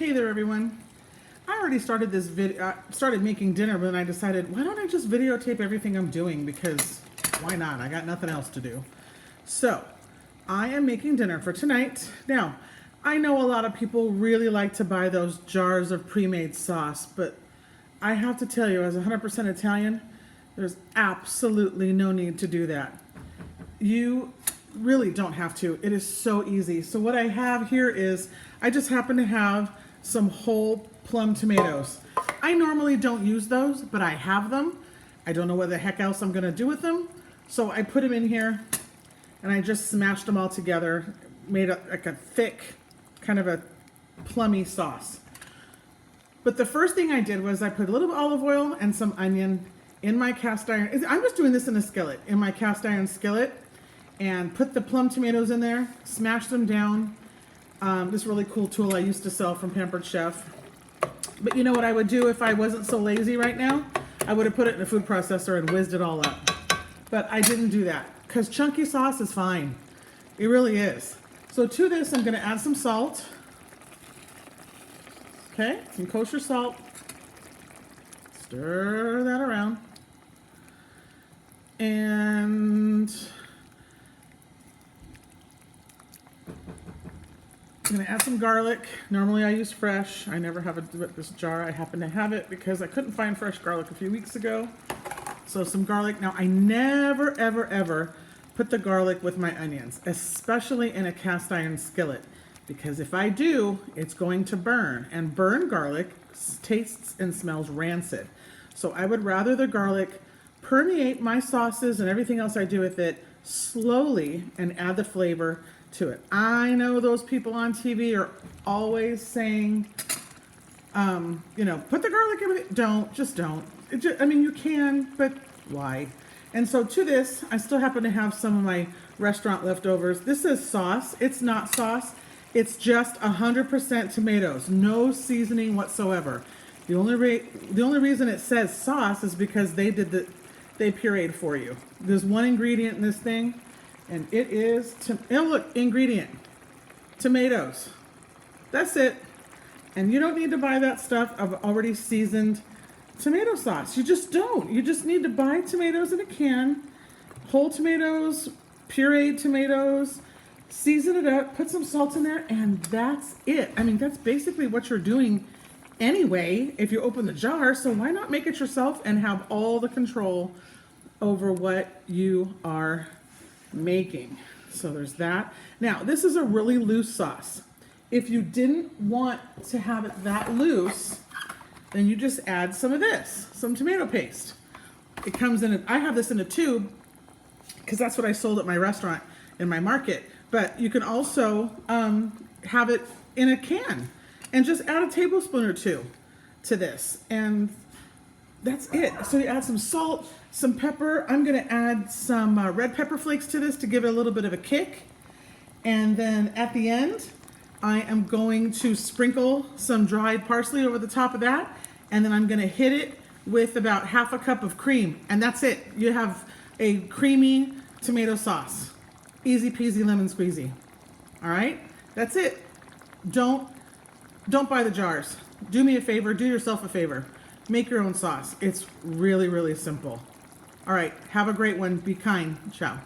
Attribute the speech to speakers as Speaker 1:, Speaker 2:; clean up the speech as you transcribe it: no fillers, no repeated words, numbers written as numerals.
Speaker 1: Hey there, everyone. I already started this video, started making dinner, but then I decided, why don't I just videotape everything I'm doing? Because why not? I got nothing else to do. So I am making dinner for tonight. Now, I know a lot of people really like to buy those jars of pre-made sauce, but I have to tell you, as 100% Italian, there's absolutely no need to do that. You really don't have to. It is so easy. So what I have here is, I just happen to have some whole plum tomatoes. I normally don't use those, but I have them. I don't know what the heck else I'm gonna do with them. So I put them in here and I just smashed them all together, made like a thick, kind of a plummy sauce. But the first thing I did was I put a little olive oil and some onion in my cast iron. I was doing this in a skillet, in my cast iron skillet, and put the plum tomatoes in there, smashed them down. This really cool tool I used to sell from Pampered Chef. But you know what I would do if I wasn't so lazy right now? I would have put it in a food processor and whizzed it all up. But I didn't do that because chunky sauce is fine. It really is. So to this, I'm going to add some salt. Okay, some kosher salt. Stir that around. And I'm going to add some garlic. Normally I use fresh. I never have this jar. I happen to have it because I couldn't find fresh garlic a few weeks ago. So some garlic. Now I never, ever, ever put the garlic with my onions, especially in a cast iron skillet. Because if I do, it's going to burn. And burned garlic tastes and smells rancid. So I would rather the garlic permeate my sauces and everything else I do with it slowly and add the flavor to it. I know those people on TV are always saying, you know, put the garlic in it. Don't, just don't. I mean, you can, but why? And so to this, I still happen to have some of my restaurant leftovers. This is sauce. It's not sauce. It's just 100% tomatoes, no seasoning whatsoever. The only reason it says sauce is because they pureed for you. There's one ingredient in this thing, and it is, oh look, ingredient, tomatoes. That's it. And you don't need to buy that stuff of already seasoned tomato sauce. You just don't. You just need to buy tomatoes in a can, whole tomatoes, pureed tomatoes, season it up, put some salt in there, and that's it. I mean, that's basically what you're doing anyway if you open the jar, so why not make it yourself and have all the control over what you are making. So there's that. Now, this is a really loose sauce. If you didn't want to have it that loose, then you just add some of this, some tomato paste. It comes in, I have this in a tube because that's what I sold at my restaurant in my market. But you can also have it in a can and just add a tablespoon or two to this. And that's it. So you add some salt, some pepper. I'm going to add some red pepper flakes to this to give it a little bit of a kick. And then at the end, I am going to sprinkle some dried parsley over the top of that. And then I'm going to hit it with about half a cup of cream. And that's it. You have a creamy tomato sauce. Easy peasy lemon squeezy. All right, that's it. Don't buy the jars. Do me a favor, do yourself a favor. Make your own sauce. It's really, really simple. All right, have a great one. Be kind. Ciao.